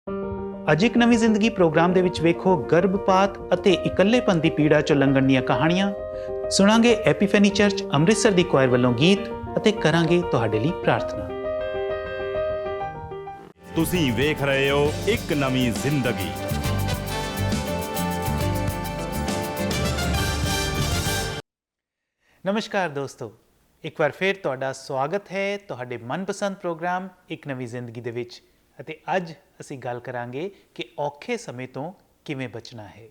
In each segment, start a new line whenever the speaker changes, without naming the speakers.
ਅੱਜ ਇੱਕ ਨਵੀਂ ਜ਼ਿੰਦਗੀ ਪ੍ਰੋਗਰਾਮ ਦੇ ਵਿੱਚ ਵੇਖੋ ਗਰਭਪਾਤ ਅਤੇ ਇਕੱਲੇਪਨ ਦੀ ਪੀੜਾ ਚੋਂ ਲੰਘਣ ਦੀਆਂ ਕਹਾਣੀਆਂ। ਸੁਣਾਂਗੇ ਐਪੀਫੈਨੀ ਚਰਚ ਅੰਮ੍ਰਿਤਸਰ ਦੀ ਕੁਆਇਰ ਵੱਲੋਂ ਗੀਤ ਅਤੇ ਕਰਾਂਗੇ ਤੁਹਾਡੇ ਲਈ ਪ੍ਰਾਰਥਨਾ।
ਤੁਸੀਂ ਵੇਖ ਰਹੇ ਹੋ ਇੱਕ ਨਵੀਂ ਜ਼ਿੰਦਗੀ।
ਨਮਸਕਾਰ ਦੋਸਤੋ, ਇੱਕ ਵਾਰ ਫਿਰ ਤੁਹਾਡਾ ਸਵਾਗਤ ਹੈ ਤੁਹਾਡੇ ਮਨਪਸੰਦ ਪ੍ਰੋਗਰਾਮ ਇੱਕ ਨਵੀਂ ਜ਼ਿੰਦਗੀ ਦੇ ਵਿੱਚ। ਅਤੇ ਅੱਜ ਅਸੀਂ ਗੱਲ ਕਰਾਂਗੇ ਕਿ ਔਖੇ ਸਮੇਂ ਤੋਂ ਕਿਵੇਂ ਬਚਣਾ ਹੈ।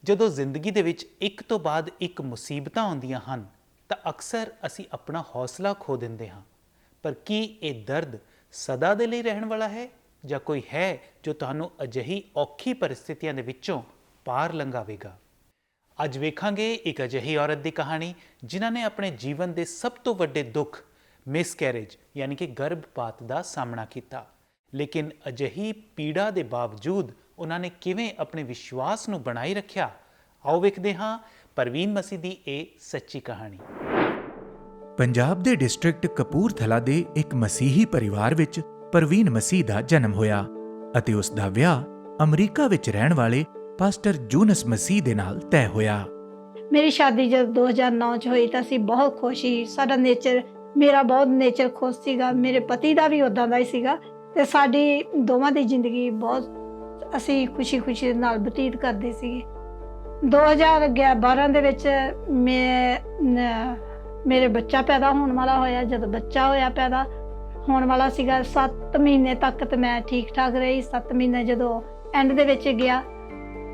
ਜਦੋਂ ਜ਼ਿੰਦਗੀ ਦੇ ਵਿੱਚ ਇੱਕ ਤੋਂ ਬਾਅਦ ਇੱਕ ਮੁਸੀਬਤਾਂ ਆਉਂਦੀਆਂ ਹਨ ਤਾਂ ਅਕਸਰ ਅਸੀਂ ਆਪਣਾ ਹੌਸਲਾ ਖੋ ਦਿੰਦੇ ਹਾਂ। ਪਰ ਕੀ ਇਹ ਦਰਦ ਸਦਾ ਦੇ ਲਈ ਰਹਿਣ ਵਾਲਾ ਹੈ ਜਾਂ ਕੋਈ ਹੈ ਜੋ ਤੁਹਾਨੂੰ ਅਜਿਹੀ ਔਖੀ ਪਰਿਸਥਿਤੀਆਂ ਦੇ ਵਿੱਚੋਂ ਪਾਰ ਲੰਘਾਵੇਗਾ? ਅੱਜ ਵੇਖਾਂਗੇ ਇੱਕ ਅਜਿਹੀ ਔਰਤ ਦੀ ਕਹਾਣੀ ਜਿਨ੍ਹਾਂ ਨੇ ਆਪਣੇ ਜੀਵਨ ਦੇ ਸਭ ਤੋਂ ਵੱਡੇ ਦੁੱਖ ਮਿਸਕੈਰੇਜ ਯਾਨੀ ਕਿ ਗਰਭਪਾਤ ਦਾ ਸਾਹਮਣਾ ਕੀਤਾ। ਲੇਕਿਨ ਅਜਿਹੀ ਪੀੜਾ ਦੇ ਬਾਵਜੂਦ ਉਹਨਾਂ ਨੇ ਕਿਵੇਂ ਆਪਣੇ ਵਿਸ਼ਵਾਸ ਨੂੰ ਬਣਾਈ ਰੱਖਿਆ, ਆਓ ਵੇਖਦੇ ਹਾਂ ਪਰਵੀਨ ਮਸੀਹ ਦੀ ਇਹ ਸੱਚੀ ਕਹਾਣੀ।
ਪੰਜਾਬ ਦੇ ਡਿਸਟ੍ਰਿਕਟ ਕਪੂਰਥਲਾ ਦੇ ਇੱਕ ਮਸੀਹੀ ਪਰਿਵਾਰ ਵਿੱਚ ਪਰਵੀਨ ਮਸੀਹ ਦਾ ਜਨਮ ਹੋਇਆ ਅਤੇ ਉਸ ਦਾ ਵਿਆਹ ਅਮਰੀਕਾ ਵਿੱਚ ਰਹਿਣ ਵਾਲੇ ਪਾਸਟਰ ਜੂਨਸ ਮਸੀਹ ਦੇ ਨਾਲ ਤੈਅ ਹੋਇਆ।
ਮੇਰੀ ਸ਼ਾਦੀ ਜਦ 2009 ਚ ਹੋਈ ਤਾਂ ਅਸੀਂ ਬਹੁਤ ਖੁਸ਼ ਸੀ। ਸਾਡਾ ਨੇਚਰ, ਮੇਰਾ ਬਹੁਤ ਨੇਚਰ ਖੁਸ਼ ਸੀਗਾ, ਮੇਰੇ ਪਤੀ ਦਾ ਵੀ ਉਦਾਂ ਦਾ ਹੀ ਸੀਗਾ ਤੇ ਸਾਡੀ ਦੋਵਾਂ ਦੀ ਜ਼ਿੰਦਗੀ ਬਹੁਤ ਅਸੀਂ ਖੁਸ਼ੀ ਦੇ ਨਾਲ ਬਤੀਤ ਕਰਦੇ ਸੀਗੇ। 2012 ਦੇ ਵਿੱਚ ਮੇਰੇ ਬੱਚਾ ਪੈਦਾ ਹੋਣ ਵਾਲਾ ਹੋਇਆ। ਜਦ ਬੱਚਾ ਹੋਇਆ ਪੈਦਾ ਹੋਣ ਵਾਲਾ ਸੀਗਾ 7 ਮਹੀਨੇ ਤੱਕ ਤੇ ਮੈਂ ਠੀਕ ਠਾਕ ਰਹੀ। 7 ਮਹੀਨੇ ਜਦੋਂ ਐਂਡ ਦੇ ਵਿੱਚ ਗਿਆ,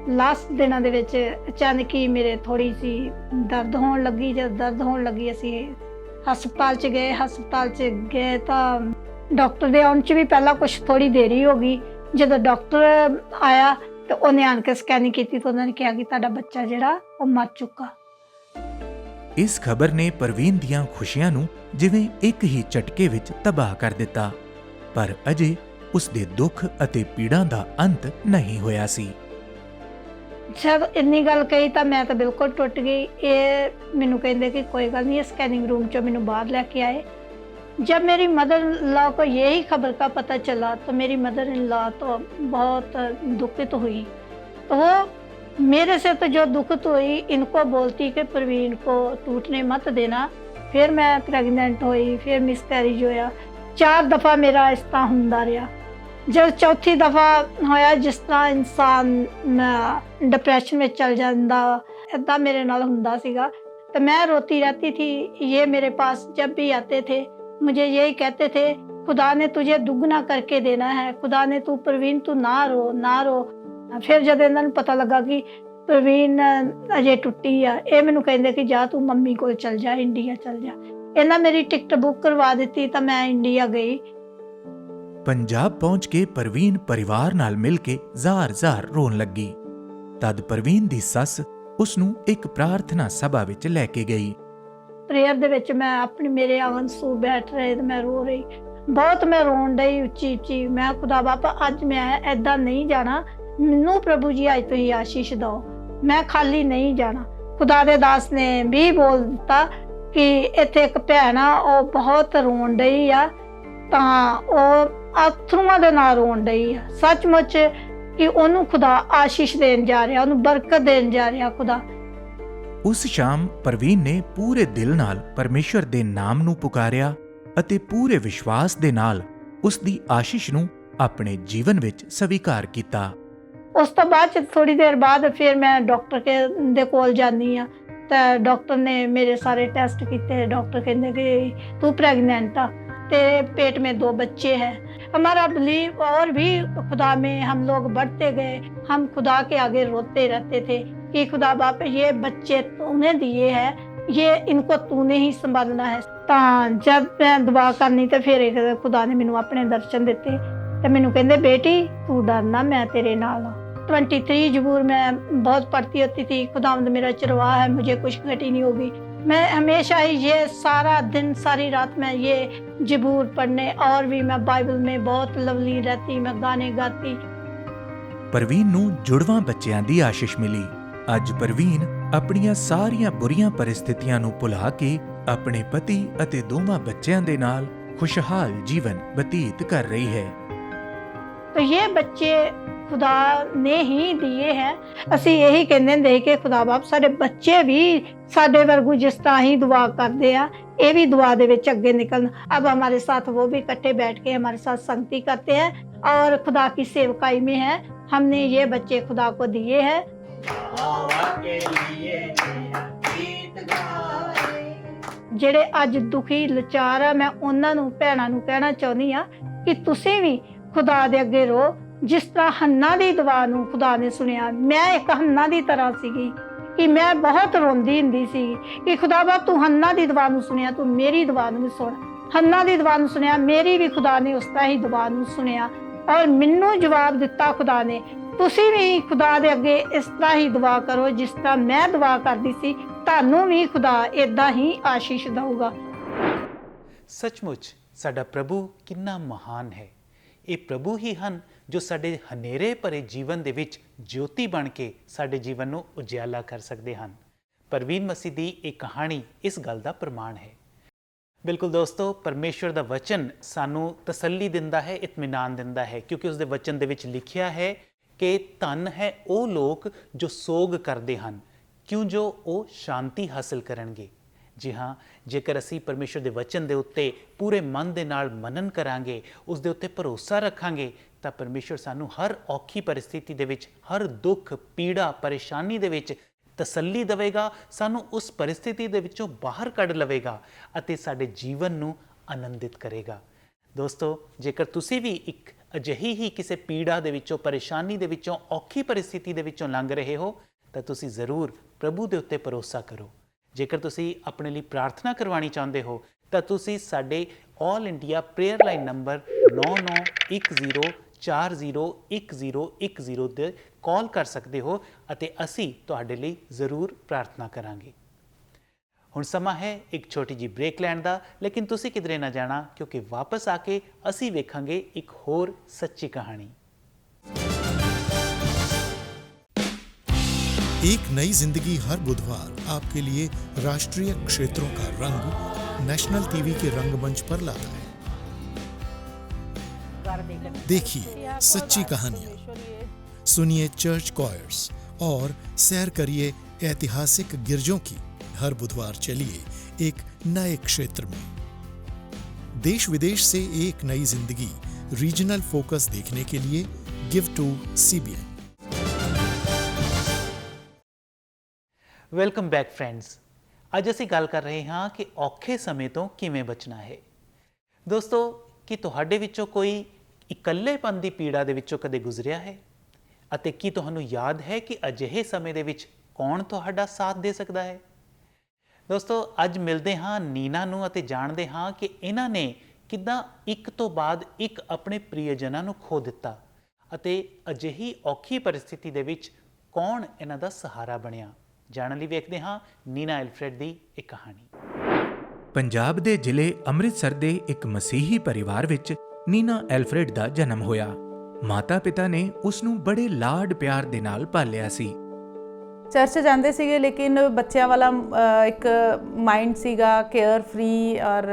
ਲਾਸਟ ਦਿਨਾਂ ਦੇ ਵਿੱਚ ਅਚਾਨਕ ਹੀ ਮੇਰੇ ਥੋੜੀ ਸੀ ਦਰਦ ਹੋਣ ਲੱਗੀ। ਜਦ ਦਰਦ ਹੋਣ ਲੱਗੀ ਅਸੀਂ ਹਸਪਤਾਲ 'ਚ ਗਏ ਤਾਂ ਡਾਕਟਰ ਦੇ ਆਉਣ 'ਚ ਵੀ ਪਹਿਲਾਂ ਕੁਛ ਥੋੜੀ ਦੇਰੀ ਹੋ ਗਈ। ਜਦੋਂ ਡਾਕਟਰ ਆਇਆ ਤੇ ਉਹਨੇ ਆਣ ਕੇ ਸਕੈਨਿੰਗ ਕੀਤੀ ਤਾਂ ਉਹਨਾਂ ਨੇ ਕਿਹਾ ਕਿ ਤੁਹਾਡਾ ਬੱਚਾ ਜਿਹੜਾ ਉਹ ਮਰ ਚੁੱਕਾ।
ਇਸ ਖਬਰ ਨੇ ਪਰਵੀਨ ਦੀਆਂ ਖੁਸ਼ੀਆਂ ਨੂੰ ਜਿਵੇਂ ਇੱਕ ਹੀ ਝਟਕੇ ਵਿੱਚ ਤਬਾਹ ਕਰ ਦਿੱਤਾ। ਪਰ ਅਜੇ ਉਸ ਦੇ ਦੁੱਖ ਅਤੇ ਪੀੜਾਂ ਦਾ ਅੰਤ ਨਹੀਂ ਹੋਇਆ ਸੀ।
ਜਦ ਇੰਨੀ ਗੱਲ ਕਹੀ ਤਾਂ ਮੈਂ ਤਾਂ ਬਿਲਕੁਲ ਟੁੱਟ ਗਈ। ਇਹ ਮੈਨੂੰ ਕਹਿੰਦੇ ਕਿ ਕੋਈ ਗੱਲ ਨਹੀਂ, स्कैनिंग रूम चो मैंने बाहर लेके आए। जब मेरी मदर इन लॉ को यही खबर का पता चला तो मेरी मदर इन लॉ तो बहुत दुखित हुई। तो वो मेरे से तो जो दुखित हुई, इनको बोलती कि प्रवीण को टूटने मत देना। फिर मैं प्रेगनेंट हुई, फिर मिसकैरेज होया। 4 दफ़ा मेरा इस तरह हुंदा रहा। जब चौथी दफ़ा होया, जिस तरह इंसान डिप्रैशन में चल जाता इदा मेरे नाल हुंदा सीगा। तो मैं रोती रहती थी। ये मेरे पास जब भी आते थे मुझे यही कहते थे, खुदा ने तुझे दुगना करके देना है, खुदा ने तू प्रवीण तू ना रो। फिर जब इन्होंने पता लगा कि प्रवीण अजे टुट्टी आ, ये मैनू कहते कि जा तू मम्मी को चल जा, इंडिया चल जा। इन्हें मेरी टिकट बुक करवा दी तो मैं इंडिया गई।
ਪੰਜਾਬ ਪਹੁੰਚ ਕੇ ਪਰਵੀਨ ਪਰਿਵਾਰ ਨਾਲ ਮਿਲ ਕੇ ਜ਼ਾਰ ਰੋਣ ਲੱਗੀ। ਤਦ ਪਰਵੀਨ ਦੀ ਸੱਸ ਉਸ ਨੂੰ ਇੱਕ ਪ੍ਰਾਰਥਨਾ ਸਭਾ ਵਿੱਚ ਲੈ ਕੇ ਗਈ।
ਪ੍ਰੇਅਰ ਦੇ ਵਿੱਚ ਮੈਂ ਆਪਣੀ ਮੇਰੇ ਆਂਸੂ ਬੈਠ ਰਹੇ ਤੇ ਮੈਂ ਰੋ ਰਹੀ ਬਹੁਤ। ਮੈਂ ਰੋਣ ਡਈ ਉੱਚੀ। ਮੈਂ ਖੁਦਾ ਬਾਪਾ ਅੱਜ ਮੈਂ ਐਦਾਂ ਨਹੀਂ ਜਾਣਾ, ਮੈਨੂੰ ਪ੍ਰਭੂ ਜੀ ਅੱਜ ਤੁਸੀਂ ਆਸ਼ੀਸ਼ ਦਿਓ, ਮੈਂ ਖਾਲੀ ਨਹੀਂ ਜਾਣਾ। ਖੁਦਾ ਦੇ ਦਾਸ ਨੇ ਵੀ ਬੋਲ ਦਿੱਤਾ ਕਿ ਇੱਥੇ ਇੱਕ ਭੈਣ ਆ, ਉਹ ਬਹੁਤ ਰੋਣ ਡਈ ਆ, ਤਾਂ ਉਹ ਅਥਰੂਆਂ ਦੇ ਨਾਲ ਰੋਣ ਡਈ ਆ। ਸੱਚਮੁੱਚ ਕਿ ਉਹਨੂੰ ਖੁਦਾ ਆਸ਼ੀਸ਼ ਦੇਣ ਜਾ ਰਿਹਾ, ਉਹਨੂੰ ਬਰਕਤ ਦੇਣ ਜਾ ਰਿਹਾ ਖੁਦਾ।
ਉਸ ਸ਼ਾਮ ਪਰਵੀਨ ਨੇ ਪੂਰੇ ਦਿਲ ਨਾਲ ਪਰਮੇਸ਼ਵਰ ਦੇ ਨਾਮ ਨੂੰ ਪੁਕਾਰਿਆ ਅਤੇ ਪੂਰੇ ਵਿਸ਼ਵਾਸ ਦੇ ਨਾਲ ਉਸ ਦੀ ਆਸ਼ੀਸ਼ ਨੂੰ ਆਪਣੇ ਜੀਵਨ ਵਿੱਚ ਸਵੀਕਾਰ ਕੀਤਾ।
ਉਸ ਤੋਂ ਬਾਅਦ ਥੋੜੀ ਦੇਰ ਬਾਅਦ ਫਿਰ ਮੈਂ ਡਾਕਟਰ ਦੇ ਕੋਲ ਜਾਂਦੀ ਆ ਤਾਂ ਡਾਕਟਰ ਨੇ ਮੇਰੇ ਸਾਰੇ ਟੈਸਟ ਕੀਤੇ। ਡਾਕਟਰ ਕਹਿੰਦੇ ਕਿ ਤੂੰ प्रेग्नेंट आ, तेरे पेट में 2 बच्चे हैं। हमारा बिलीव और भी खुदा में हम लोग बढ़ते गए। हम खुदा के आगे रोते रहते थे कि खुदा बाप ये बच्चे तूने दिए हैं, ये इनको तूने ही संभालना है। तो जब मैं दुआ करनी तो फिर खुदा ने मैनू अपने दर्शन दिते तो मैनू कहते बेटी तू डरना, मैं तेरे नाल हाँ। 23 जबूर मैं बहुत पढ़ती होती थी, खुदावंद मेरा चरवाहा है, मुझे कुछ घटी नहीं होगी। मैं हमेशा ही ये सारा दिन सारी रात में ये जबूर पढ़ने और भी मैं बाइबल में बहुत लवली रहती, मैं गाने गाती।
ਪਰਵੀਨ ਨੂੰ ਜੁੜਵਾਂ ਬੱਚਿਆਂ ਦੀ ਆਸ਼ੀਸ਼ ਮਿਲੀ। ਅੱਜ ਪਰਵੀਨ ਆਪਣੀਆਂ ਸਾਰੀਆਂ ਬੁਰੀਆਂ ਪਰਿਸਥਿਤੀਆਂ ਨੂੰ ਭੁਲਾ ਕੇ ਆਪਣੇ ਪਤੀ ਅਤੇ ਦੋਵਾਂ ਬੱਚਿਆਂ ਦੇ ਨਾਲ ਖੁਸ਼ਹਾਲ ਜੀਵਨ ਬਤੀਤ ਕਰ ਰਹੀ ਹੈ।
तो ये बच्चे खुदा ने ही दिए हैं। ਅਸੀਂ ਇਹੀ ਕਹਿੰਦੇ ਹੁੰਦੇ ਕਿ ਖੁਦਾ ਬਾਪ ਸਾਡੇ ਬੱਚੇ ਵੀ ਸਾਡੇ ਵਰਗੂ ਜਿਸ ਤਰ੍ਹਾਂ ਹੀ दुआ करते हैं, ये भी दुआ दे विच आगे निकलन। अब हमारे साथ वो भी इकट्ठे बैठ के हमारे साथ संगति करते हैं और खुदा की सेवकाई में है। हमने ये बच्चे खुदा को दिए हैं। ਜਿਹੜੇ ਅੱਜ ਦੁਖੀ ਲਾਚਾਰ ਆ, ਮੈਂ ਉਹਨਾਂ ਨੂੰ ਭੈਣਾਂ ਨੂੰ ਕਹਿਣਾ ਚਾਹੁੰਦੀ ਆ ਕਿ ਤੁਸੀਂ ਵੀ ਖੁਦਾ ਦੇ ਅੱਗੇ ਰੋ। ਜਿਸ ਤਰ੍ਹਾਂ ਹੰਨਾ ਦੀ ਦੁਆ ਨੂੰ ਖੁਦਾ ਨੇ ਸੁਣਿਆ, ਮੈਂ ਇੱਕ ਹੰਨਾ ਦੀ ਤਰ੍ਹਾਂ ਸੀਗੀ ਕਿ ਮੈਂ ਬਹੁਤ ਰੋਂਦੀ ਹੁੰਦੀ ਸੀ ਕਿ ਖੁਦਾ ਬਾਪ ਤੂੰ ਹੰਨਾ ਦੀ ਦੁਆ ਨੂੰ ਸੁਣਿਆ, ਤੂੰ ਮੇਰੀ ਦੁਆ ਨੂੰ ਵੀ ਸੁਣ। ਹੰਨਾ ਦੀ ਦੁਆ ਨੂੰ ਸੁਣਿਆ, ਮੇਰੀ ਵੀ ਖੁਦਾ ਨੇ ਉਸ ਤਰ੍ਹਾਂ ਹੀ ਦੁਆ ਨੂੰ ਸੁਣਿਆ ਔਰ ਮੈਨੂੰ ਜਵਾਬ ਦਿੱਤਾ ਖੁਦਾ ਨੇ। ਤੁਸੀਂ ਵੀ ਖੁਦਾ ਦੇ ਅੱਗੇ ਇਸ ਤਰ੍ਹਾਂ ਹੀ ਦੁਆ ਕਰੋ ਜਿਸ ਤਰ੍ਹਾਂ ਮੈਂ ਦੁਆ ਕਰਦੀ ਸੀ, ਤੁਹਾਨੂੰ ਵੀ ਖੁਦਾ ਇਦਾਂ ਹੀ ਆਸ਼ੀਸ਼ ਦਊਗਾ।
ਸੱਚਮੁੱਚ ਸਾਡਾ ਪ੍ਰਭੂ ਕਿੰਨਾ ਮਹਾਨ ਹੈ। ਇਹ ਪ੍ਰਭੂ ਹੀ ਹਨ ਜੋ ਸਾਡੇ ਹਨੇਰੇ ਭਰੇ ਜੀਵਨ ਦੇ ਵਿੱਚ ਜੋਤੀ ਬਣ ਕੇ ਸਾਡੇ ਜੀਵਨ ਨੂੰ ਉਜਿਆਲਾ ਕਰ ਸਕਦੇ ਹਨ। ਪ੍ਰਵੀਨ ਮਸੀਹ ਦੀ ਇਹ ਕਹਾਣੀ ਇਸ ਗੱਲ ਦਾ ਪ੍ਰਮਾਣ ਹੈ। ਬਿਲਕੁਲ ਦੋਸਤੋ, ਪਰਮੇਸ਼ਵਰ ਦਾ ਵਚਨ ਸਾਨੂੰ ਤਸੱਲੀ ਦਿੰਦਾ ਹੈ, ਇਤਮੀਨਾਨ ਦਿੰਦਾ ਹੈ, ਕਿਉਂਕਿ ਉਸ ਦੇ ਵਚਨ ਦੇ ਵਿੱਚ ਲਿਖਿਆ ਹੈ ਕਿ ਧੰਨ ਹੈ ਉਹ ਲੋਕ ਜੋ ਸੋਗ ਕਰਦੇ ਹਨ, ਕਿਉਂ ਜੋ ਉਹ ਸ਼ਾਂਤੀ ਹਾਸਲ ਕਰਨਗੇ। ਜੀ ਹਾਂ, ਜੇਕਰ ਅਸੀਂ ਪਰਮੇਸ਼ਵਰ ਦੇ ਵਚਨ ਦੇ ਉੱਤੇ ਪੂਰੇ ਮਨ ਦੇ ਨਾਲ ਮਨਨ ਕਰਾਂਗੇ, ਉਸ ਦੇ ਉੱਤੇ ਭਰੋਸਾ ਰੱਖਾਂਗੇ, ਤਾਂ ਪਰਮੇਸ਼ਵਰ ਸਾਨੂੰ ਹਰ ਔਖੀ ਪਰਿਸਥਿਤੀ ਦੇ ਵਿੱਚ, ਹਰ ਦੁੱਖ, ਪੀੜਾ, ਪਰੇਸ਼ਾਨੀ ਦੇ ਵਿੱਚ ਤਸੱਲੀ ਦੇਵੇਗਾ, ਸਾਨੂੰ ਉਸ ਪਰਿਸਥਿਤੀ ਦੇ ਵਿੱਚੋਂ ਬਾਹਰ ਕੱਢ ਲਵੇਗਾ ਅਤੇ ਸਾਡੇ ਜੀਵਨ ਨੂੰ ਆਨੰਦਿਤ ਕਰੇਗਾ। ਦੋਸਤੋ, ਜੇਕਰ ਤੁਸੀਂ ਵੀ ਇੱਕ ਅਜਿਹੀ ਹੀ ਕਿਸੇ ਪੀੜਾ ਦੇ ਵਿੱਚੋਂ, ਪਰੇਸ਼ਾਨੀ ਦੇ ਵਿੱਚੋਂ, ਔਖੀ ਪਰਿਸਥਿਤੀ ਦੇ ਵਿੱਚੋਂ ਲੰਘ ਰਹੇ ਹੋ, ਤਾਂ ਤੁਸੀਂ ਜ਼ਰੂਰ ਪ੍ਰਭੂ ਦੇ ਉੱਤੇ ਭਰੋਸਾ ਕਰੋ। ਜੇਕਰ ਤੁਸੀਂ ਆਪਣੇ ਲਈ ਪ੍ਰਾਰਥਨਾ ਕਰਵਾਉਣੀ ਚਾਹੁੰਦੇ ਹੋ ਤਾਂ ਤੁਸੀਂ ਸਾਡੇ all India prayer line number 9910401010 ਤੇ ਕਾਲ ਕਰ ਸਕਦੇ ਹੋ ਅਤੇ ਅਸੀਂ ਤੁਹਾਡੇ ਲਈ ਜ਼ਰੂਰ ਪ੍ਰਾਰਥਨਾ ਕਰਾਂਗੇ। ਹੁਣ ਸਮਾਂ ਹੈ ਇੱਕ ਛੋਟੀ ਜਿਹੀ ਬ੍ਰੇਕ ਲੈਣ ਦਾ, ਲੇਕਿਨ ਤੁਸੀਂ ਕਿਧਰੇ ਨਾ ਜਾਣਾ, ਕਿਉਂਕਿ ਵਾਪਸ ਆ ਕੇ ਅਸੀਂ ਵੇਖਾਂਗੇ ਇੱਕ ਹੋਰ ਸੱਚੀ ਕਹਾਣੀ।
एक नई जिंदगी हर बुधवार आपके लिए राष्ट्रीय क्षेत्रों का रंग नेशनल टीवी के रंगमंच पर लाता है। देखिए सच्ची कहानियां, सुनिए चर्च कॉयर्स और सैर करिए ऐतिहासिक गिरजों की। हर बुधवार चलिए एक नए क्षेत्र में। देश विदेश से एक नई जिंदगी रीजनल फोकस देखने के लिए give to CBN।
Welcome back friends. ਅੱਜ ਅਸੀਂ ਗੱਲ ਕਰ ਰਹੇ ਹਾਂ ਕਿ ਔਖੇ ਸਮੇਂ ਤੋਂ ਕਿਵੇਂ ਬਚਣਾ ਹੈ। ਦੋਸਤੋ, ਕੀ ਤੁਹਾਡੇ ਵਿੱਚੋਂ ਕੋਈ ਇਕੱਲੇਪਨ ਦੀ ਪੀੜਾ ਦੇ ਵਿੱਚੋਂ ਕਦੇ ਗੁਜ਼ਰਿਆ ਹੈ? ਅਤੇ ਕੀ ਤੁਹਾਨੂੰ ਯਾਦ ਹੈ ਕਿ ਅਜਿਹੇ ਸਮੇਂ ਦੇ ਵਿੱਚ ਕੌਣ ਤੁਹਾਡਾ ਸਾਥ ਦੇ ਸਕਦਾ ਹੈ? ਦੋਸਤੋ, ਅੱਜ ਮਿਲਦੇ ਹਾਂ ਨੀਨਾ ਨੂੰ ਅਤੇ ਜਾਣਦੇ ਹਾਂ ਕਿ ਇਹਨਾਂ ਨੇ ਕਿੱਦਾਂ ਇੱਕ ਤੋਂ ਬਾਅਦ ਇੱਕ ਆਪਣੇ ਪ੍ਰਿਯਜਨਾਂ ਨੂੰ ਖੋ ਦਿੱਤਾ ਅਤੇ ਅਜਿਹੀ ਔਖੀ ਪਰਿਸਥਿਤੀ ਦੇ ਵਿੱਚ ਕੌਣ ਇਹਨਾਂ ਦਾ ਸਹਾਰਾ ਬਣਿਆ। ਜਾਣਨ ਲਈ ਵੇਖਦੇ ਹਾਂ ਨੀਨਾ ਐਲਫਰੈਡ ਦੀ ਇੱਕ ਕਹਾਣੀ।
ਪੰਜਾਬ ਦੇ ਜ਼ਿਲ੍ਹੇ ਅੰਮ੍ਰਿਤਸਰ ਦੇ ਇੱਕ ਮਸੀਹੀ ਪਰਿਵਾਰ ਵਿੱਚ ਨੀਨਾ ਐਲਫਰੈਡ ਦਾ ਜਨਮ ਹੋਇਆ। ਮਾਤਾ-ਪਿਤਾ ਨੇ ਉਸ ਨੂੰ ਬੜੇ ਲਾਡ ਪਿਆਰ ਦੇ ਨਾਲ ਪਾਲਿਆ ਸੀ।
ਚਰਚ ਜਾਂਦੇ ਸੀਗੇ, ਲੇਕਿਨ ਬੱਚਿਆਂ ਵਾਲਾ ਇੱਕ ਮਾਈਂਡ ਸੀਗਾ, ਕੇਅਰ ਫਰੀ ਔਰ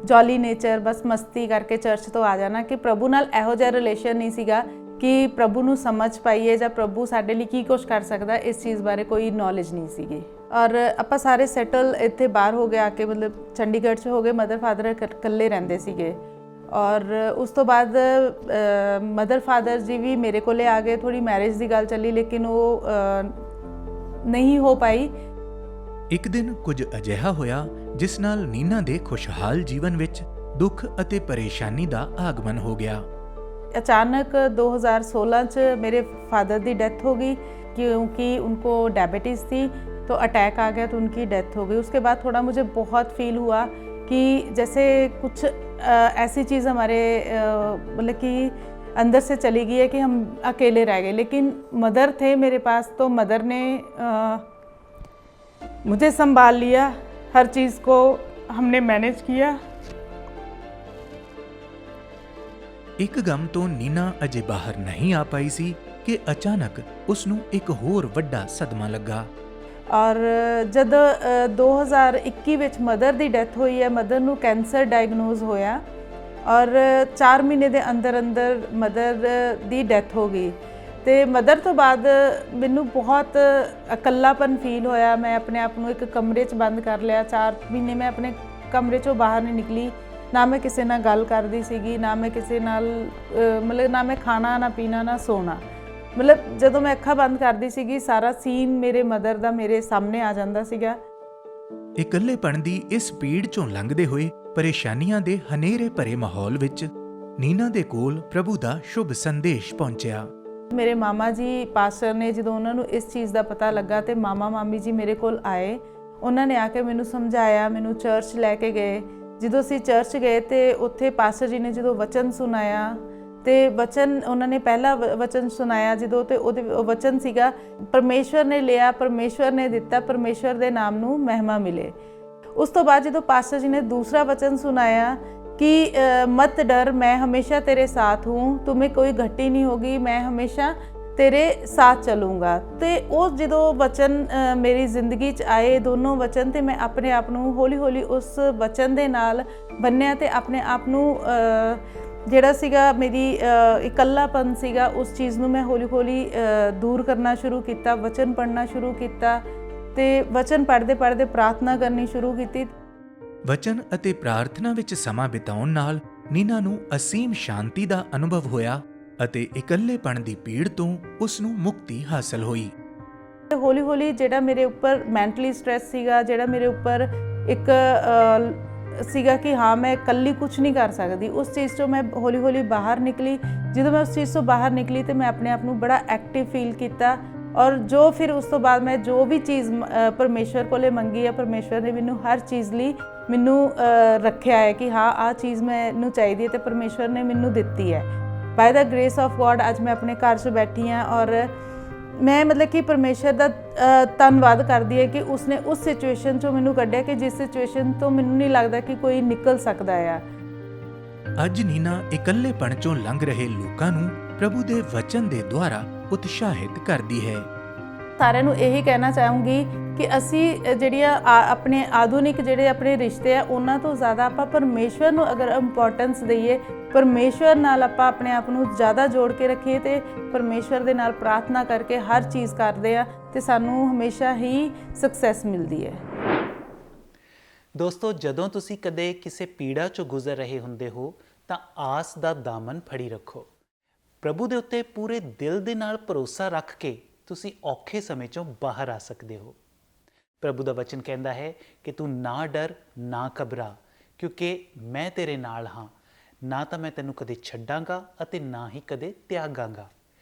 ਜੋਲੀ ਨੇਚਰ, ਬਸ ਮਸਤੀ ਕਰਕੇ ਚਰਚ ਤੋਂ ਆ ਜਾਣਾ। ਕਿ ਪ੍ਰਭੂ ਨਾਲ ਇਹੋ ਜਿਹਾ ਰਿਲੇਸ਼ਨ ਨਹੀਂ ਸੀਗਾ ਕਿ ਪ੍ਰਭੂ ਨੂੰ ਸਮਝ ਪਾਈਏ ਜਾਂ ਪ੍ਰਭੂ ਸਾਡੇ ਲਈ ਕੀ ਕੁਛ ਕਰ ਸਕਦਾ, ਇਸ ਚੀਜ਼ ਬਾਰੇ ਕੋਈ ਨੌਲੇਜ ਨਹੀਂ ਸੀਗੀ। ਔਰ ਆਪਾਂ ਸਾਰੇ ਸੈਟਲ ਇੱਥੇ ਬਾਹਰ ਹੋ ਗਏ ਆ ਕੇ, ਮਤਲਬ ਚੰਡੀਗੜ੍ਹ 'ਚ ਹੋ ਗਏ। ਮਦਰ ਫਾਦਰ ਇਕੱਲੇ ਰਹਿੰਦੇ ਸੀਗੇ ਔਰ ਉਸ ਤੋਂ ਬਾਅਦ ਮਦਰ ਫਾਦਰ ਜੀ ਵੀ ਮੇਰੇ ਕੋਲੇ ਆ ਗਏ। ਥੋੜੀ ਮੈਰਿਜ ਦੀ ਗੱਲ ਚੱਲੀ, ਲੇਕਿਨ ਉਹ ਨਹੀਂ ਹੋ ਪਾਈ।
ਇੱਕ ਦਿਨ ਕੁਝ ਅਜਿਹਾ ਹੋਇਆ ਜਿਸ ਨਾਲ ਨੀਨਾ ਦੇ ਖੁਸ਼ਹਾਲ ਜੀਵਨ ਵਿੱਚ ਦੁੱਖ ਅਤੇ ਪਰੇਸ਼ਾਨੀ ਦਾ ਆਗਮਨ ਹੋ ਗਿਆ।
अचानक 2016 च मेरे फादर की डेथ हो गई क्योंकि उनको डायबिटीज़ थी, तो अटैक आ गया तो उनकी डेथ हो गई। उसके बाद थोड़ा मुझे बहुत फील हुआ कि जैसे कुछ ऐसी चीज़ हमारे मतलब कि अंदर से चली गई है कि हम अकेले रह गए। लेकिन मदर थे मेरे पास, तो मदर ने मुझे संभाल लिया, हर चीज़ को हमने मैनेज किया।
ਇੱਕ ਗਮ ਤੋਂ ਨੀਨਾ ਅਜੇ ਬਾਹਰ ਨਹੀਂ ਆ ਪਾਈ ਸੀ ਕਿ ਅਚਾਨਕ ਉਸ ਨੂੰ ਇੱਕ ਹੋਰ ਵੱਡਾ ਸਦਮਾ ਲੱਗਾ।
ਔਰ ਜਦ 2021 ਵਿੱਚ ਮਦਰ ਦੀ ਡੈਥ ਹੋਈ ਹੈ, ਮਦਰ ਨੂੰ ਕੈਂਸਰ ਡਾਇਗਨੋਜ਼ ਹੋਇਆ ਔਰ 4 ਮਹੀਨੇ ਦੇ ਅੰਦਰ ਅੰਦਰ ਮਦਰ ਦੀ ਡੈਥ ਹੋ ਗਈ। ਤੇ ਮਦਰ ਤੋਂ ਬਾਅਦ ਮੈਨੂੰ ਬਹੁਤ ਇਕੱਲਾਪਨ ਫੀਲ ਹੋਇਆ। ਮੈਂ ਆਪਣੇ ਆਪ ਨੂੰ ਇੱਕ ਕਮਰੇ 'ਚ ਬੰਦ ਕਰ ਲਿਆ। 4 ਮਹੀਨੇ ਮੈਂ ਆਪਣੇ ਕਮਰੇ 'ਚੋਂ ਬਾਹਰ ਨਹੀਂ ਨਿਕਲੀ। ਨਾ ਮੈਂ ਕਿਸੇ ਨਾਲ ਗੱਲ ਕਰਦੀ ਸੀਗੀ, ਨਾ ਮੈਂ ਕਿਸੇ ਨਾਲ ਮਤਲਬ ਨਾ ਮੈਂ ਖਾਣਾ, ਨਾ ਪੀਣਾ, ਨਾ ਸੋਣਾ। ਮਤਲਬ ਜਦੋਂ ਮੈਂ ਅੱਖਾਂ ਬੰਦ ਕਰਦੀ ਸੀਗੀ ਸਾਰਾ ਸੀਨ ਮੇਰੇ ਮਦਰ ਦਾ ਮੇਰੇ ਸਾਹਮਣੇ ਆ ਜਾਂਦਾ ਸੀਗਾ।
ਇਕੱਲੇਪਣ ਦੀ ਇਸ ਪੀੜ ਚੋਂ ਲੰਘਦੇ ਹੋਏ ਪਰੇਸ਼ਾਨੀਆਂ ਦੇ ਹਨੇਰੇ ਭਰੇ ਮਾਹੌਲ ਵਿੱਚ ਨੀਨਾ ਦੇ ਕੋਲ ਪ੍ਰਭੂ ਦਾ ਸ਼ੁਭ ਸੰਦੇਸ਼ ਪਹੁੰਚਿਆ।
ਮੇਰੇ ਮਾਮਾ ਜੀ ਪਾਸਟਰ ਨੇ, ਜਦੋਂ ਉਹਨਾਂ ਨੂੰ ਇਸ ਚੀਜ਼ ਦਾ ਪਤਾ ਲੱਗਾ ਤੇ ਮਾਮਾ ਮਾਮੀ ਜੀ ਮੇਰੇ ਕੋਲ ਆਏ। ਉਹਨਾਂ ਨੇ ਆ ਕੇ ਮੈਨੂੰ ਸਮਝਾਇਆ, ਮੈਨੂੰ ਚਰਚ ਲੈ ਕੇ ਗਏ। ਜਦੋਂ ਅਸੀਂ ਚਰਚ ਗਏ ਤੇ ਉੱਥੇ ਪਾਸਟਰ ਜੀ ਨੇ ਜਦੋਂ ਵਚਨ ਸੁਣਾਇਆ ਤੇ ਵਚਨ ਉਹਨਾਂ ਨੇ ਪਹਿਲਾ ਵਚਨ ਸੁਣਾਇਆ ਜਦੋਂ, ਤੇ ਉਹਦੇ ਵਚਨ ਸੀਗਾ ਪਰਮੇਸ਼ਵਰ ਨੇ ਲਿਆ, ਪਰਮੇਸ਼ਵਰ ਨੇ ਦਿੱਤਾ, ਪਰਮੇਸ਼ਵਰ ਦੇ ਨਾਮ ਨੂੰ ਮਹਿਮਾ ਮਿਲੇ। ਉਸ ਤੋਂ ਬਾਅਦ ਜਦੋਂ ਪਾਸਟਰ ਜੀ ਨੇ ਦੂਸਰਾ ਵਚਨ ਸੁਣਾਇਆ कि मत डर, मैं हमेशा तेरे साथ हूँ, तुम्हें कोई घटी नहीं होगी, मैं हमेशा तेरे साथ चलूँगा। तो वो जो वचन मेरी जिंदगी च आए दोनों वचन, तो मैं अपने आप नूं हौली हौली उस वचन दे नाल बन्निया ते अपने आप नूं ਜਿਹੜਾ ਸੀਗਾ ਮੇਰੀ ਇਕੱਲਾਪਨ ਸੀਗਾ ਉਸ ਚੀਜ਼ ਨੂੰ ਮੈਂ ਹੌਲੀ ਹੌਲੀ ਦੂਰ ਕਰਨਾ ਸ਼ੁਰੂ ਕੀਤਾ। ਵਚਨ ਪੜ੍ਹਨਾ ਸ਼ੁਰੂ ਕੀਤਾ ਤੇ ਵਚਨ ਪੜ੍ਹਦੇ ਪੜ੍ਹਦੇ ਪ੍ਰਾਰਥਨਾ ਕਰਨੀ ਸ਼ੁਰੂ ਕੀਤੀ।
ਵਚਨ ਅਤੇ ਪ੍ਰਾਰਥਨਾ ਵਿੱਚ ਸਮਾਂ ਬਿਤਾਉਣ ਨਾਲ ਨੀਨਾ ਨੂੰ ਅਸੀਮ ਸ਼ਾਂਤੀ ਦਾ ਅਨੁਭਵ ਹੋਇਆ ਅਤੇ ਇਕੱਲੇਪਣ ਦੀ ਪੀੜ ਤੋਂ ਉਸ ਨੂੰ ਮੁਕਤੀ ਹਾਸਲ ਹੋਈ।
ਹੌਲੀ ਹੌਲੀ ਜਿਹੜਾ ਮੇਰੇ ਉੱਪਰ ਮੈਂਟਲੀ ਸਟ੍ਰੈਸ ਸੀਗਾ, ਜਿਹੜਾ ਮੇਰੇ ਉੱਪਰ ਇੱਕ ਸੀਗਾ ਕਿ ਹਾਂ ਮੈਂ ਇਕੱਲੀ ਕੁਝ ਨਹੀਂ ਕਰ ਸਕਦੀ, ਉਸ ਚੀਜ਼ ਤੋਂ ਮੈਂ ਹੌਲੀ ਹੌਲੀ ਬਾਹਰ ਨਿਕਲੀ। ਜਦੋਂ ਮੈਂ ਉਸ ਚੀਜ਼ ਤੋਂ ਬਾਹਰ ਨਿਕਲੀ ਤੇ ਮੈਂ ਆਪਣੇ ਆਪ ਨੂੰ ਬੜਾ ਐਕਟਿਵ ਫੀਲ ਕੀਤਾ। ਔਰ ਜੋ ਫਿਰ ਉਸ ਤੋਂ ਬਾਅਦ ਮੈਂ ਜੋ ਵੀ ਚੀਜ਼ ਪਰਮੇਸ਼ਵਰ ਕੋਲੇ ਮੰਗੀ ਹੈ, ਪਰਮੇਸ਼ਵਰ ਨੇ ਮੈਨੂੰ ਹਰ ਚੀਜ਼ ਲਈ ਮੈਨੂੰ ਰੱਖਿਆ ਹੈ ਕਿ ਹਾਂ ਆਹ ਚੀਜ਼ ਮੈਨੂੰ ਚਾਹੀਦੀ ਹੈ ਤੇ ਪਰਮੇਸ਼ਵਰ ਨੇ ਮੈਨੂੰ ਦਿੱਤੀ ਹੈ। By the grace of God ਅੱਜ ਮੈਂ ਆਪਣੇ ਘਰ 'ਚ ਬੈਠੀ ਹਾਂ ਔਰ ਮੈਂ ਮਤਲਬ ਕਿ ਪਰਮੇਸ਼ਵਰ ਦਾ ਧੰਨਵਾਦ ਕਰਦੀ ਹੈ ਕਿ ਉਸਨੇ ਉਸ ਸਿਚੁਏਸ਼ਨ 'ਚੋਂ ਮੈਨੂੰ ਕੱਢਿਆ ਕਿ ਜਿਸ ਸਿਚੁਏਸ਼ਨ ਤੋਂ ਮੈਨੂੰ ਨਹੀਂ ਲੱਗਦਾ ਕਿ ਕੋਈ ਨਿਕਲ ਸਕਦਾ ਆ।
ਅੱਜ ਨੀਨਾ ਇਕੱਲੇਪਣ 'ਚੋਂ ਲੰਘ ਰਹੇ ਲੋਕਾਂ ਨੂੰ ਪ੍ਰਭੂ ਦੇ ਵਚਨ ਦੇ ਦੁਆਰਾ ਉਤਸ਼ਾਹਿਤ ਕਰਦੀ ਹੈ।
ਸਾਰਿਆਂ ਨੂੰ ਇਹੀ ਕਹਿਣਾ ਚਾਹੂੰਗੀ ਕਿ ਅਸੀਂ ਜਿਹੜੀਆਂ ਆਪਣੇ ਆਧੁਨਿਕ ਜਿਹੜੇ ਆਪਣੇ ਰਿਸ਼ਤੇ ਆ ਉਹਨਾਂ ਤੋਂ ਜ਼ਿਆਦਾ ਆਪਾਂ ਪਰਮੇਸ਼ਵਰ ਨੂੰ ਅਗਰ ਇੰਪੋਰਟੈਂਸ ਦਈਏ, ਪਰਮੇਸ਼ਵਰ ਨਾਲ ਆਪਾਂ ਆਪਣੇ ਆਪ ਨੂੰ ਜ਼ਿਆਦਾ ਜੋੜ ਕੇ ਰੱਖੀਏ ਤੇ ਪਰਮੇਸ਼ਵਰ ਦੇ ਨਾਲ ਪ੍ਰਾਰਥਨਾ ਕਰਕੇ ਹਰ ਚੀਜ਼ ਕਰਦੇ ਆ ਤੇ ਸਾਨੂੰ ਹਮੇਸ਼ਾ ਹੀ ਸਕਸੈਸ ਮਿਲਦੀ ਹੈ।
ਦੋਸਤੋ, ਜਦੋਂ ਤੁਸੀਂ ਕਦੇ ਕਿਸੇ ਪੀੜਾ 'ਚੋਂ ਗੁਜ਼ਰ ਰਹੇ ਹੁੰਦੇ ਹੋ ਤਾਂ ਆਸ ਦਾ ਦਾਮਨ ਫੜੀ ਰੱਖੋ। ਪ੍ਰਭੂ ਦੇ ਉੱਤੇ ਪੂਰੇ ਦਿਲ ਦੇ ਨਾਲ ਭਰੋਸਾ ਰੱਖ ਕੇ ਤੁਸੀਂ ਔਖੇ ਸਮੇਂ 'ਚੋਂ ਬਾਹਰ ਆ ਸਕਦੇ ਹੋ। ਪ੍ਰਭੂ ਦਾ ਵਚਨ ਕਹਿੰਦਾ ਹੈ ਕਿ ਤੂੰ ਨਾ ਡਰ ਨਾ ਘਬਰਾ, ਕਿਉਂਕਿ ਮੈਂ ਤੇਰੇ ਨਾਲ ਹਾਂ। ਨਾ ਤਾਂ ਮੈਂ ਤੈਨੂੰ ਕਦੇ ਛੱਡਾਂਗਾ ਅਤੇ ਨਾ ਹੀ ਕਦੇ ਤਿਆਗਾਂਗਾ।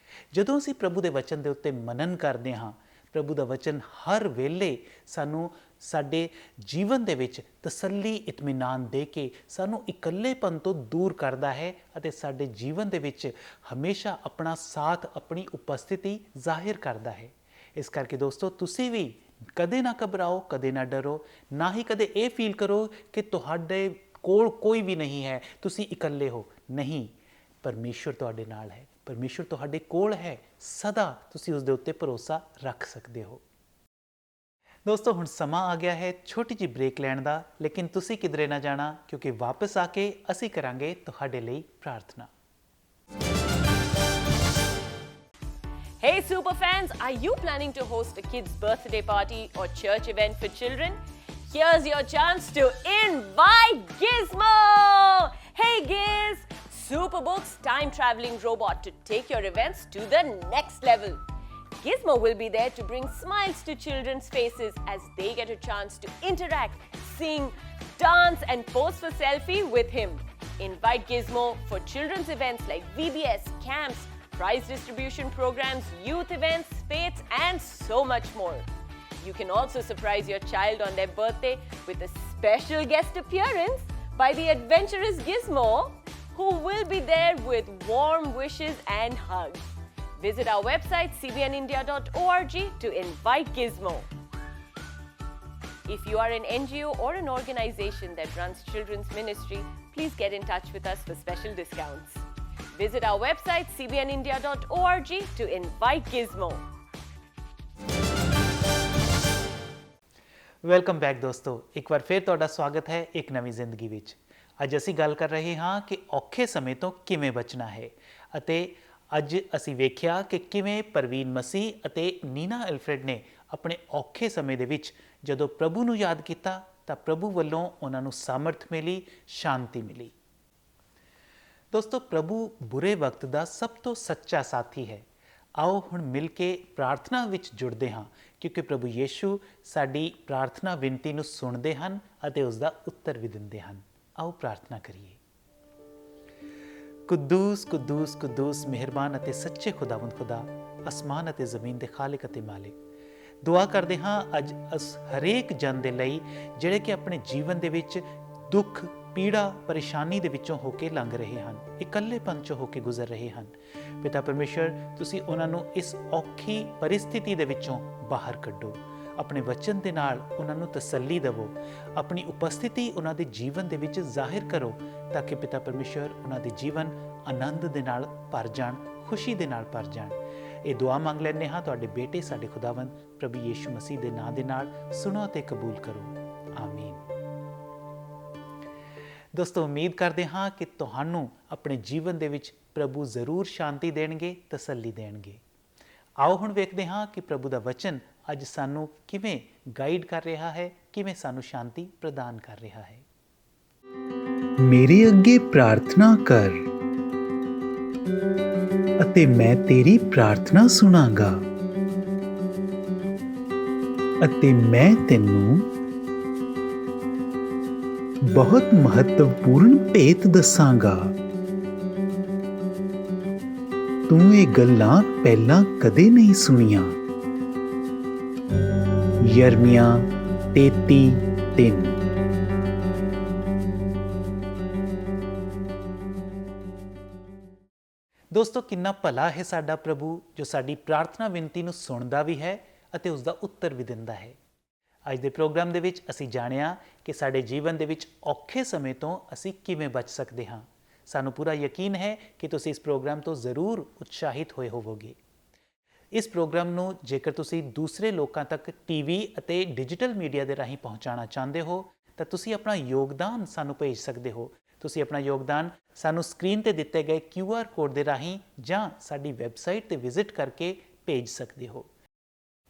ਜਦੋਂ ਅਸੀਂ ਪ੍ਰਭੂ ਦੇ ਵਚਨ ਦੇ ਉੱਤੇ ਮਨਨ ਕਰਦੇ ਹਾਂ, ਪ੍ਰਭੂ ਦਾ ਵਚਨ ਹਰ ਵੇਲੇ ਸਾਨੂੰ ਸਾਡੇ ਜੀਵਨ ਦੇ ਵਿੱਚ ਤਸੱਲੀ ਇਤਮੀਨਾਨ ਦੇ ਕੇ ਸਾਨੂੰ ਇਕੱਲੇਪਨ ਤੋਂ ਦੂਰ ਕਰਦਾ ਹੈ ਅਤੇ ਸਾਡੇ ਜੀਵਨ ਦੇ ਵਿੱਚ ਹਮੇਸ਼ਾ ਆਪਣਾ ਸਾਥ, ਆਪਣੀ ਉਪਸਥਿਤੀ ਜ਼ਾਹਿਰ ਕਰਦਾ ਹੈ। ਇਸ ਕਰਕੇ ਦੋਸਤੋ, ਤੁਸੀਂ ਵੀ ਕਦੇ ਨਾ ਘਬਰਾਓ, ਕਦੇ ਨਾ ਡਰੋ, ਨਾ ਹੀ ਕਦੇ ਇਹ ਫੀਲ ਕਰੋ ਕਿ ਤੁਹਾਡੇ ਕੋਲ ਕੋਈ ਵੀ ਨਹੀਂ ਹੈ, ਤੁਸੀਂ ਇਕੱਲੇ ਹੋ। ਨਹੀਂ, ਪਰਮੇਸ਼ਵਰ ਤੁਹਾਡੇ ਨਾਲ ਹੈ, ਪਰਮੇਸ਼ਵਰ ਤੁਹਾਡੇ ਕੋਲ ਹੈ, ਸਦਾ ਤੁਸੀਂ ਉਸ ਦੇ ਉੱਤੇ ਭਰੋਸਾ ਰੱਖ ਸਕਦੇ ਹੋ। ਦੋਸਤੋ, ਹੁਣ ਸਮਾਂ ਆ ਗਿਆ ਹੈ ਛੋਟੀ ਜਿਹੀ ਬ੍ਰੇਕ ਲੈਣ ਦਾ, ਲੇਕਿਨ ਤੁਸੀਂ ਕਿਧਰੇ ਨਾ ਜਾਣਾ ਕਿਉਂਕਿ ਵਾਪਸ ਆ ਕੇ ਅਸੀਂ ਕਰਾਂਗੇ ਤੁਹਾਡੇ ਲਈ ਪ੍ਰਾਰਥਨਾ।
Hey super fans, are you planning to host a kid's birthday party or church event for children? Here's your chance to invite Gizmo! Hey Giz! Superbook's time-traveling robot to take your events to the next level. Gizmo will be there to bring smiles to children's faces as they get a chance to interact, sing, dance and pose for selfie with him. Invite Gizmo for children's events like VBS, camps, prize distribution programs, youth events, fates and so much more. You can also surprise your child on their birthday with a special guest appearance by the adventurous Gizmo, who will be there with warm wishes and hugs. Visit our website cbnindia.org to invite Gizmo. If you are an NGO or an organization that runs children's ministry, please get in touch with us for special discounts. Visit our website cbnindia.org to invite Gizmo.
Welcome back ਦੋਸਤੋ, ਇੱਕ ਵਾਰ ਫਿਰ ਤੁਹਾਡਾ ਸਵਾਗਤ ਹੈ ਇੱਕ ਨਵੀਂ ਜ਼ਿੰਦਗੀ ਵਿੱਚ। ਅੱਜ ਅਸੀਂ ਗੱਲ ਕਰ ਰਹੇ ਹਾਂ ਕਿ ਔਖੇ ਸਮੇਂ ਤੋਂ ਕਿਵੇਂ ਬਚਣਾ ਹੈ ਅਤੇ ਅੱਜ ਅਸੀਂ ਵੇਖਿਆ ਕਿ ਕਿਵੇਂ ਪ੍ਰਵੀਨ ਮਸੀਹ ਅਤੇ ਨੀਨਾ ਐਲਫਰੈਡ ਨੇ ਆਪਣੇ ਔਖੇ ਸਮੇਂ ਦੇ ਵਿੱਚ ਜਦੋਂ ਪ੍ਰਭੂ ਨੂੰ ਯਾਦ ਕੀਤਾ ਤਾਂ ਪ੍ਰਭੂ ਵੱਲੋਂ ਉਹਨਾਂ ਨੂੰ ਸਾਮਰਥ ਮਿਲੀ, ਸ਼ਾਂਤੀ ਮਿਲੀ। ਦੋਸਤੋ, ਪ੍ਰਭੂ ਬੁਰੇ ਵਕਤ ਦਾ ਸਭ ਤੋਂ ਸੱਚਾ ਸਾਥੀ ਹੈ। ਆਓ ਹੁਣ ਮਿਲ ਕੇ ਪ੍ਰਾਰਥਨਾ ਵਿੱਚ ਜੁੜਦੇ ਹਾਂ, ਕਿਉਂਕਿ ਪ੍ਰਭੂ ਯੀਸ਼ੂ ਸਾਡੀ ਪ੍ਰਾਰਥਨਾ ਬੇਨਤੀ ਨੂੰ ਸੁਣਦੇ ਹਨ ਅਤੇ ਉਸ ਦਾ ਉੱਤਰ ਵੀ ਦਿੰਦੇ ਹਨ। ਆਓ ਪ੍ਰਾਰਥਨਾ ਕਰੀਏ। ਕੁਦੂਸ ਕੁਦੂਸ ਕੁਦੂਸ ਮਿਹਰਬਾਨ ਅਤੇ ਸੱਚੇ ਖੁਦਾਵੰਦ ਖੁਦਾ, ਅਸਮਾਨ ਅਤੇ ਜ਼ਮੀਨ ਦੇ ਖਾਲਿਕ ਅਤੇ ਮਾਲਿਕ, ਦੁਆ ਕਰਦੇ ਹਾਂ ਅੱਜ ਹਰੇਕ ਜਨ ਦੇ ਲਈ ਜਿਹੜੇ ਕਿ ਆਪਣੇ ਜੀਵਨ ਦੇ ਵਿੱਚ ਦੁੱਖ, ਪੀੜਾ, ਪਰੇਸ਼ਾਨੀ ਦੇ ਵਿੱਚੋਂ ਹੋ ਕੇ ਲੰਘ ਰਹੇ ਹਨ, ਇਕੱਲੇਪਨ 'ਚੋਂ ਹੋ ਕੇ ਗੁਜ਼ਰ ਰਹੇ ਹਨ। ਪਿਤਾ ਪਰਮੇਸ਼ਰ, ਤੁਸੀਂ ਉਹਨਾਂ ਨੂੰ ਇਸ ਔਖੀ ਪਰਿਸਥਿਤੀ ਦੇ ਵਿੱਚੋਂ ਬਾਹਰ ਕੱਢੋ। ਆਪਣੇ ਵਚਨ ਦੇ ਨਾਲ ਉਹਨਾਂ ਨੂੰ ਤਸੱਲੀ ਦੇਵੋ। ਆਪਣੀ ਉਪਸਥਿਤੀ ਉਹਨਾਂ ਦੇ ਜੀਵਨ ਦੇ ਵਿੱਚ ਜ਼ਾਹਿਰ ਕਰੋ ਤਾਂ ਕਿ ਪਿਤਾ ਪਰਮੇਸ਼ਰ ਉਹਨਾਂ ਦੇ ਜੀਵਨ ਆਨੰਦ ਦੇ ਨਾਲ ਭਰ ਜਾਣ, ਖੁਸ਼ੀ ਦੇ ਨਾਲ ਭਰ ਜਾਣ। ਇਹ ਦੁਆ ਮੰਗ ਲੈਂਦੇ ਹਾਂ ਤੁਹਾਡੇ ਬੇਟੇ ਸਾਡੇ ਖੁਦਾਵੰਦ ਪ੍ਰਭੂ ਯੀਸ਼ੂ ਮਸੀਹ ਦੇ ਨਾਂ ਦੇ ਨਾਲ। ਸੁਣੋ ਅਤੇ ਕਬੂਲ ਕਰੋ। ਆਮੀਨ। ਦੋਸਤੋ, ਉਮੀਦ ਕਰਦੇ ਹਾਂ ਕਿ ਤੁਹਾਨੂੰ ਆਪਣੇ ਜੀਵਨ ਦੇ ਵਿੱਚ ਪ੍ਰਭੂ ਜ਼ਰੂਰ ਸ਼ਾਂਤੀ ਦੇਣਗੇ, ਤਸੱਲੀ ਦੇਣਗੇ। ਆਓ ਹੁਣ ਵੇਖਦੇ ਹਾਂ ਕਿ ਪ੍ਰਭੂ ਦਾ ਵਚਨ ਅੱਜ ਸਾਨੂੰ ਕਿਵੇਂ ਗਾਈਡ ਕਰ ਰਿਹਾ ਹੈ, ਕਿਵੇਂ ਸਾਨੂੰ ਸ਼ਾਂਤੀ ਪ੍ਰਦਾਨ ਕਰ ਰਿਹਾ ਹੈ।
ਮੇਰੇ ਅੱਗੇ ਪ੍ਰਾਰਥਨਾ ਕਰ ਅਤੇ ਮੈਂ ਤੇਰੀ ਪ੍ਰਾਰਥਨਾ ਸੁਣਾਂਗਾ ਅਤੇ ਮੈਂ ਤੈਨੂੰ ਬਹੁਤ ਮਹੱਤਵਪੂਰਨ ਭੇਤ ਦੱਸਾਂਗਾ। ਤੂੰ ਇਹ ਗੱਲਾਂ ਪਹਿਲਾਂ ਕਦੇ ਨਹੀਂ ਸੁਣੀਆਂ। ਯਰਮੀਆ 33:3।
ਦੋਸਤੋ, ਕਿੰਨਾ ਭਲਾ ਹੈ ਸਾਡਾ ਪ੍ਰਭੂ ਜੋ ਸਾਡੀ ਪ੍ਰਾਰਥਨਾ ਬੇਨਤੀ ਨੂੰ ਸੁਣਦਾ ਵੀ ਹੈ ਅਤੇ ਉਸ ਦਾ ਉੱਤਰ ਵੀ ਦਿੰਦਾ ਹੈ। ਅੱਜ ਦੇ ਪ੍ਰੋਗਰਾਮ ਦੇ ਵਿੱਚ ਅਸੀਂ ਜਾਣਿਆ ਕਿ ਸਾਡੇ ਜੀਵਨ ਦੇ ਵਿੱਚ ਔਖੇ ਸਮੇਂ ਤੋਂ ਅਸੀਂ ਕਿਵੇਂ ਬਚ ਸਕਦੇ ਹਾਂ। ਸਾਨੂੰ ਪੂਰਾ ਯਕੀਨ ਹੈ ਕਿ ਤੁਸੀਂ ਇਸ ਪ੍ਰੋਗਰਾਮ ਤੋਂ ਜ਼ਰੂਰ ਉਤਸ਼ਾਹਿਤ ਹੋਏ ਹੋਵੋਗੇ। ਇਸ ਪ੍ਰੋਗਰਾਮ ਨੂੰ ਜੇਕਰ ਤੁਸੀਂ ਦੂਸਰੇ ਲੋਕਾਂ ਤੱਕ ਟੀਵੀ ਅਤੇ ਡਿਜੀਟਲ ਮੀਡੀਆ ਦੇ ਰਾਹੀਂ ਪਹੁੰਚਾਉਣਾ ਚਾਹੁੰਦੇ ਹੋ ਤਾਂ ਤੁਸੀਂ ਆਪਣਾ ਯੋਗਦਾਨ ਸਾਨੂੰ ਭੇਜ ਸਕਦੇ ਹੋ। ਤੁਸੀਂ ਆਪਣਾ ਯੋਗਦਾਨ ਸਾਨੂੰ ਸਕਰੀਨ ਤੇ ਦਿੱਤੇ ਗਏ QR ਕੋਡ ਦੇ ਰਾਹੀਂ ਜਾਂ ਸਾਡੀ ਵੈਬਸਾਈਟ ਤੇ ਵਿਜ਼ਿਟ ਕਰਕੇ ਭੇਜ ਸਕਦੇ ਹੋ।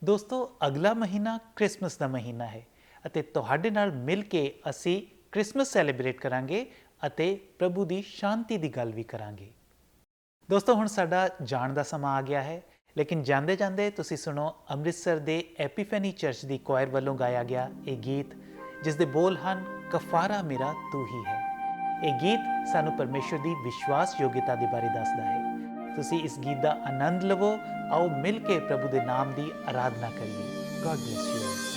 ਦੋਸਤੋ, ਅਗਲਾ ਮਹੀਨਾ ਕ੍ਰਿਸਮਸ ਦਾ ਮਹੀਨਾ ਹੈ ਅਤੇ ਤੁਹਾਡੇ ਨਾਲ ਮਿਲ ਕੇ ਅਸੀਂ ਕ੍ਰਿਸਮਸ ਸੈਲੀਬ੍ਰੇਟ ਕਰਾਂਗੇ ਅਤੇ ਪ੍ਰਭੂ ਦੀ ਸ਼ਾਂਤੀ ਦੀ ਗੱਲ ਵੀ ਕਰਾਂਗੇ। ਦੋਸਤੋ, ਹੁਣ ਸਾਡਾ ਜਾਣ ਦਾ ਸਮਾਂ ਆ ਗਿਆ ਹੈ, ਲੇਕਿਨ ਜਾਂਦੇ ਜਾਂਦੇ ਤੁਸੀਂ ਸੁਣੋ ਅੰਮ੍ਰਿਤਸਰ ਦੇ ਐਪੀਫੈਨੀ ਚਰਚ ਦੀ ਕੁਆਇਰ ਵੱਲੋਂ ਗਾਇਆ ਗਿਆ ਇਹ ਗੀਤ, ਜਿਸ ਦੇ ਬੋਲ ਹਨ, ਕਫਾਰਾ ਮੇਰਾ ਤੂੰ ਹੀ ਹੈ। ਇਹ ਗੀਤ ਸਾਨੂੰ ਪਰਮੇਸ਼ਰ ਦੀ ਵਿਸ਼ਵਾਸ ਯੋਗਤਾ ਦੇ ਬਾਰੇ ਦੱਸਦਾ ਹੈ। ਤੁਸੀਂ ਇਸ ਗੀਤ ਦਾ ਆਨੰਦ ਲਵੋ। ਆਓ ਮਿਲ ਕੇ ਪ੍ਰਭੂ ਦੇ ਨਾਮ ਦੀ ਆਰਾਧਨਾ ਕਰੀਏ। God bless you.